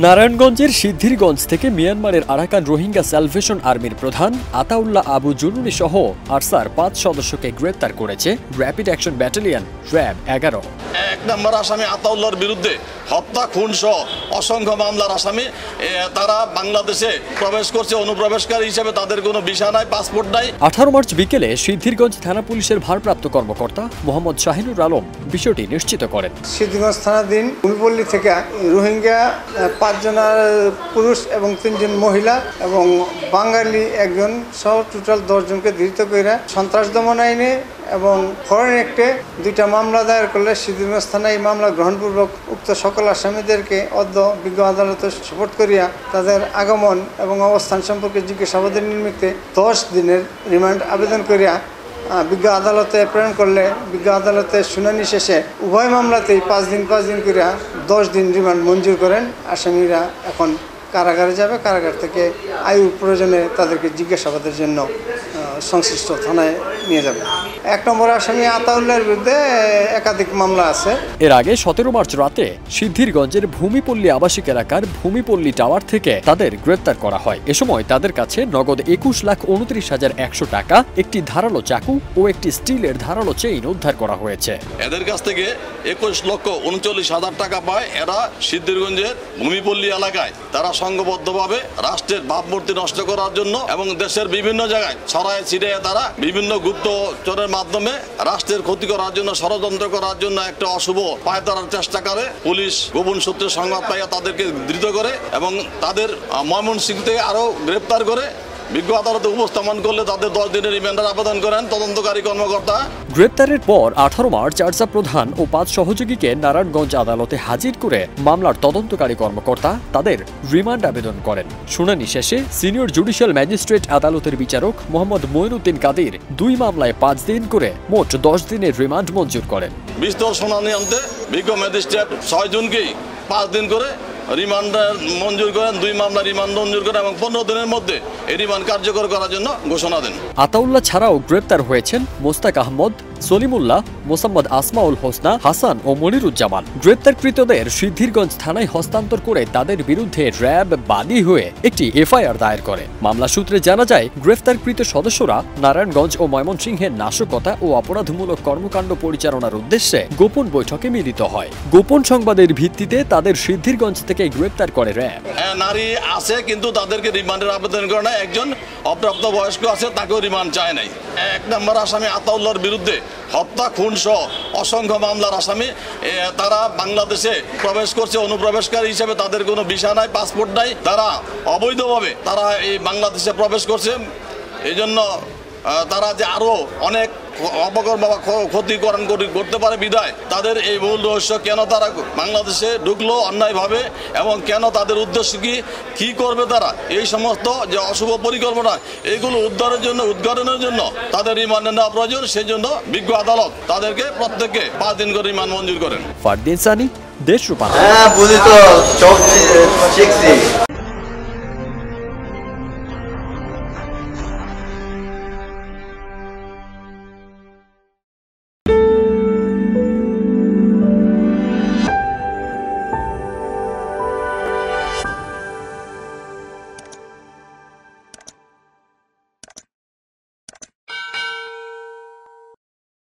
নারায়ণগঞ্জের সিদ্ধিরগঞ্জ থেকে মিয়ানমারের আরাকান রোহিঙ্গা স্যালভেশন আর্মির প্রধান আতাউল্লাহ আবু জুনুনি সহ আরসার ৫ সদস্যকে গ্রেপ্তার করেছে র্যাপিড অ্যাকশন ব্যাটালিয়ন র্যাব ১১। এক নম্বর আসামি আতাউল্লাহর বিরুদ্ধে হত্যা, খুন সহ অসংখ্য মামলার আসামি। তারা বাংলাদেশে প্রবেশ করছে অনুপ্রবেশকারী হিসেবে, তাদের কোনো ভিসা নাই, পাসপোর্ট নাই। ১৮ মার্চ বিকেলে সিদ্ধিরগঞ্জ থানা পুলিশের ভারপ্রাপ্ত কর্মকর্তা মোহাম্মদ শাহিনুর আলম বিষয়টি নিশ্চিত করেন। সিদ্ধিরগঞ্জ থানাধীন ভূমিপল্লী থেকে রোহিঙ্গা ৫ জনের পুরুষ এবং ৩ জন মহিলা এবং বাঙালি একজন সহ টোটাল ১০ জনকে ধৃত করে সন্ত্রাস দমন আইনে এবং ফরেন অ্যাক্টে ২টা মামলা দায়ের করলে সিদ্ধিরগঞ্জ থানায় এই মামলা গ্রহণপূর্বক উক্ত সকল আসামিদেরকে বিজ্ঞ আদালতে সুপোর্ট করিয়া তাদের আগমন এবং অবস্থান সম্পর্কে জিজ্ঞাসাবাদের নিমিত্তে ১০ দিনের রিমান্ড আবেদন করিয়া বিজ্ঞ আদালতে প্রেরণ করলে বিজ্ঞ আদালতে শুনানি শেষে উভয় মামলাতেই ৫ দিন করিয়া ১০ দিন রিমান্ড মঞ্জুর করেন। আসামিরা এখন কারাগারে যাবে, কারাগার থেকে আয়ু প্রয়োজনে তাদেরকে জিজ্ঞাসাবাদের জন্য সংশ্লিষ্ট থানায় নিয়ে যাবে। ১ নম্বর আসামি আতাউল্লাহর বিরুদ্ধে একাধিক মামলা আছে। এর আগে ১৭ মার্চ রাতে সিদ্ধিরগঞ্জের ভূমিপল্লী আবাসিক এলাকার ভূমিপল্লী টাওয়ার থেকে তাদের গ্রেপ্তার করা হয়। এ সময় তাদের কাছে নগদ ২১,২৯,১০০ টাকা, একটি ধারালো চাকু ও একটি স্টিলের ধারালো চেইন উদ্ধার করা হয়েছে। এদের কাছ থেকে ২১,৩৯,০০০ টাকা পায়। এরা সিদ্ধিরগঞ্জের ভূমিপল্লী এলাকায় তারা সংঘবদ্ধভাবে রাষ্ট্রের ভাবমূর্তি নষ্ট করার জন্য এবং দেশের বিভিন্ন জায়গায় ছড়ায় ছিটিয়ে তারা বিভিন্ন গুপ্তচরের মাধ্যমে রাষ্ট্রের ক্ষতি করার জন্য, ষড়যন্ত্র করার জন্য একটা অশুভ পায়তারার চেষ্টা করে। পুলিশ গোপন সূত্রে সংবাদ পাইয়া তাদেরকে ধৃত করে এবং তাদের ময়মনসিংহ থেকে আরও গ্রেপ্তার করে বিজ্ঞ আদালতে উপস্থাপন করলে তাদের ১০ দিনের রিমান্ডের আবেদন করেন তদন্তকারী কর্মকর্তা। গ্রেপ্তারের পর ১৮ মার্চ আরসা প্রধান ও ৫ সহযোগীকে নারায়ণগঞ্জ আদালতে হাজির করে মামলার তদন্তকারী কর্মকর্তা তাদের রিমান্ড আবেদন করেন। শুনানি শেষে সিনিয়র জুডিশিয়াল ম্যাজিস্ট্রেট আদালতের বিচারক মোহাম্মদ মঈনুদ্দিন কাদির ২ মামলায় ৫ দিন করে মোট ১০ দিনের রিমান্ড মঞ্জুর করেন। বিস্তর শুনানি আনতে বিজ্ঞ ম্যাজিস্ট্রেট ৬ জনকেই ৫ দিন করে রিমান্ড মঞ্জুর করেন, ২ মামলা রিমান্ড মঞ্জুর করেন এবং ১৫ দিনের মধ্যে এই রিমান্ড কার্যকর করার জন্য ঘোষণা দেন। আতাউল্লাহ ছাড়াও গ্রেপ্তার হয়েছেন মোস্তাক আহমদ, সলিমুল্লাহ, মোসাম্মদ আসমাউল হোসনা, হাসান ও মনিরুজ্জামান। গ্রেপ্তারকৃতদের সিদ্ধিরগঞ্জ থানায় হস্তান্তর করে তাদের বিরুদ্ধে র্যাব বাদী হয়ে একটি এফআইআর দায়ের করে। মামলা সূত্রে জানা যায়, গ্রেফতারকৃত সদস্যরা নারায়ণগঞ্জ ও ময়মনসিংহের নাশকতা ও অপরাধমূলক কর্মকাণ্ড পরিচালনার উদ্দেশ্যে গোপন বৈঠকে মিলিত হয়। গোপন সংবাদের ভিত্তিতে তাদের সিদ্ধিরগঞ্জ থেকে গ্রেপ্তার করে র্যাব। নারী আছে কিন্তু তাদেরকে রিমান্ডের আবেদন করে না। একজন অপ্রাপ্ত বয়স্ক আছে, তাকেও রিমান্ড চায় নাই। ১ নম্বর আসামি আতাউল্লাহর বিরুদ্ধে হত্যা, খুন সহ অসংখ্য মামলার আসামি। তারা বাংলাদেশে প্রবেশ করছে অনুপ্রবেশকারী হিসেবে, তাদের কোনো ভিসা নাই, পাসপোর্ট নাই। তারা অবৈধভাবে তারা এই বাংলাদেশে প্রবেশ করছে। এই জন্য তারা যে আরও অনেক অপকর্ম বা ক্ষতিকরণ করতে পারে বিধায় তাদের এই মূল রহস্য, কেন তারা বাংলাদেশে ঢুকলো অন্যায়ভাবে এবং কেন তাদের উদ্দেশ্য কি করবে তারা, এই সমস্ত যে অশুভ পরিকল্পনা এইগুলো উদ্ঘাটনের জন্য তাদের রিমান্ডে নেওয়া প্রয়োজন। সেই জন্য বিজ্ঞ আদালত তাদেরকে প্রত্যেককে ৫ দিন করে রিমান্ড মঞ্জুর করেন। ফারদিন সানি, দেশ রূপান্তর।